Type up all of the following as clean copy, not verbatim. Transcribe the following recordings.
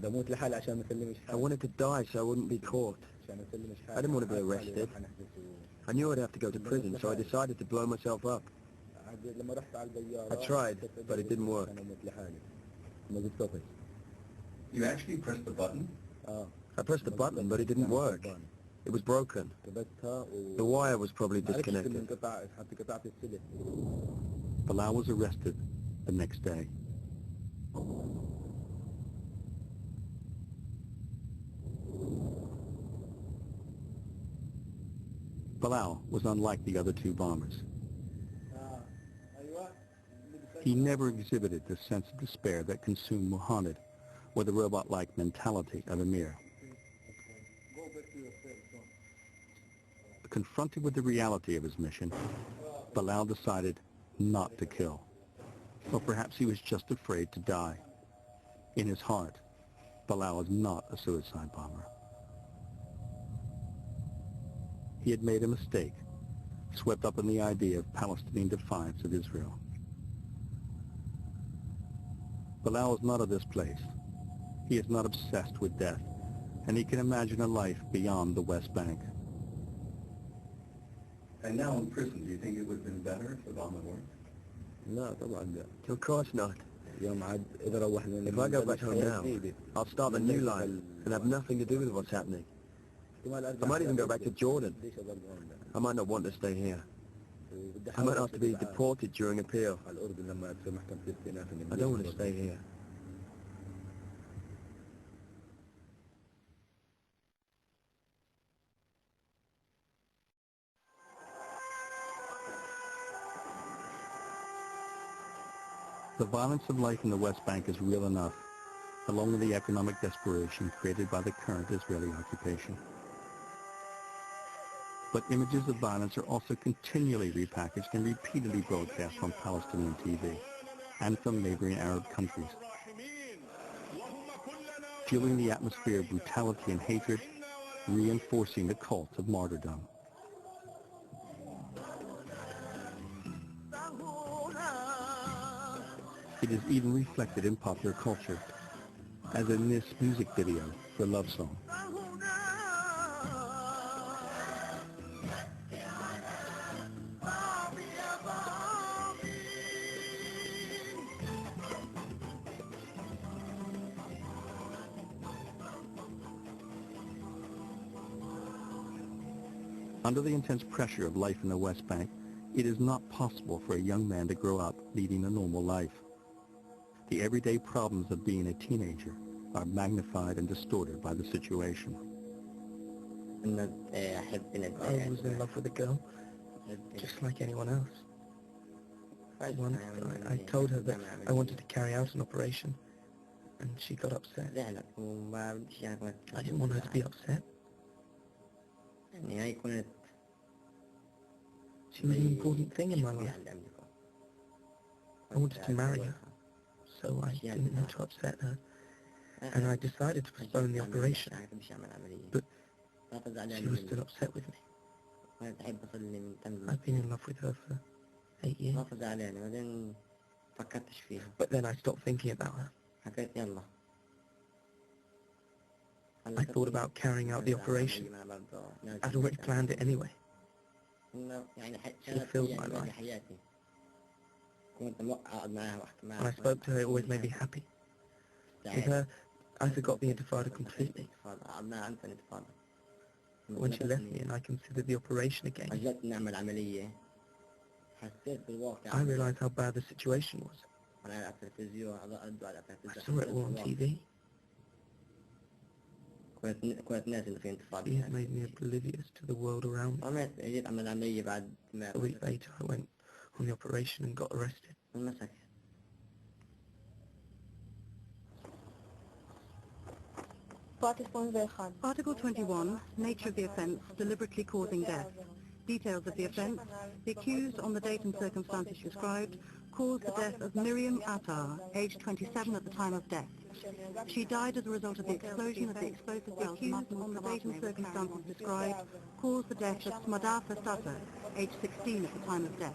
I wanted to die so I wouldn't be caught. I didn't want to be arrested. I knew I'd have to go to prison, so I decided to blow myself up. I tried, but it didn't work. You actually pressed the button? I pressed the button, but it didn't work. It was broken. The wire was probably disconnected. Bilal was arrested the next day. Bilal was unlike the other two bombers. He never exhibited the sense of despair that consumed Muhammad or the robot-like mentality of Amir. Confronted with the reality of his mission, Bilal decided not to kill. Or perhaps he was just afraid to die. In his heart, Bilal is not a suicide bomber. He had made a mistake, swept up in the idea of Palestinian defiance of Israel. Bilal is not of this place. He is not obsessed with death, and he can imagine a life beyond the West Bank. And now in prison, do you think it would have been better if the bomb had worked? Of course not. If I go back home now, I'll start a new life and have nothing to do with what's happening. I might even go back to Jordan. I might not want to stay here. I might have to be deported during appeal. I don't want to stay here. The violence of life in the West Bank is real enough, along with the economic desperation created by the current Israeli occupation. But images of violence are also continually repackaged and repeatedly broadcast on Palestinian TV and from neighboring Arab countries, fueling the atmosphere of brutality and hatred, reinforcing the cult of martyrdom. It is even reflected in popular culture, as in this music video for Love Song. Under the intense pressure of life in the West Bank, it is not possible for a young man to grow up leading a normal life. The everyday problems of being a teenager are magnified and distorted by the situation. I was in love with a girl, just like anyone else. Once I told her that I wanted to carry out an operation, and she got upset. I didn't want her to be upset. She was an important thing in my life. I wanted to marry her, so I didn't want to upset her, and I decided to postpone the operation, but she was still upset with me. I've been in love with her for 8 years, but then I stopped thinking about her. I thought about carrying out the operation. I'd already planned it anyway. She filled my life. When I spoke to her, it always made me happy. With her, I forgot the Intifada completely. But when she left me and I considered the operation again, I realized how bad the situation was. I saw it all on TV. She had made me oblivious to the world around me. A week later, I went on the operation and got arrested. Article 21, nature of the offence, deliberately causing death. Details of the offence. The accused, on the date and circumstances described, caused the death of Miriam Attar, aged 27 at the time of death. She died as a result of the explosion of the explosive cells. The accused, on the date and circumstances described, caused the death of Smadafa Sata, aged 16 at the time of death.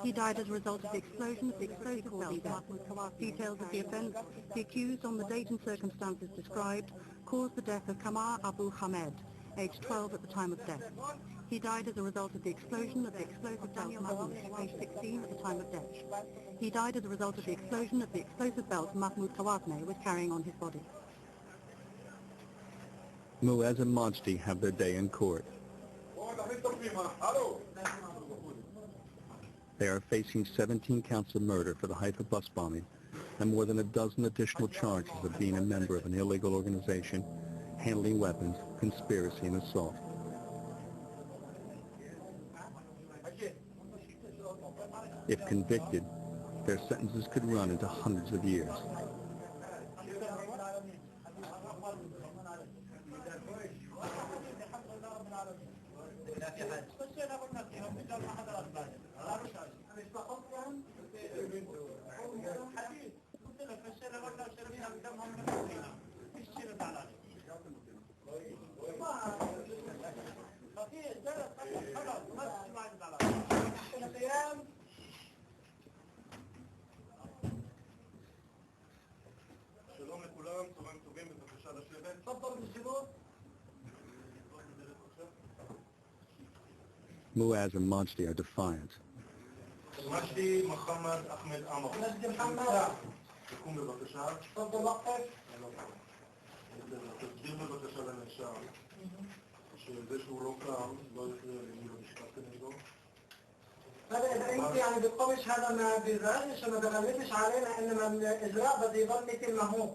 He died as a result of the explosion of the explosive belt. Details of the offence, the accused on the date and circumstances described, caused the death of Kamar Abu Hamed, aged 12 at the time of death. He died as a result of the explosion of the explosive belt Mahmoud, aged 16 at the time of death. He died as a result of the explosion of the explosive belt Mahmoud Kawazne was carrying on his body. Muaz and Majdi have their day in court. They are facing 17 counts of murder for the Haifa bus bombing and more than a dozen additional charges of being a member of an illegal organization, handling weapons, conspiracy, and assault. If convicted, their sentences could run into hundreds of years. Muaz and Majdi are defiant. مجدي محمد أحمد عمر. مجدي محمد. تكون ببكشة. تفضل وقفك. تسجيل ببكشة للنشاء. שזה שהוא לא קם, לא יפריע לי במשפט כנגדו. هذا إذا أنت يعني بتطمش هذا ما بيزعلش ما بغلبش علينا إنما الإجراء بده يضل مثل ما هو.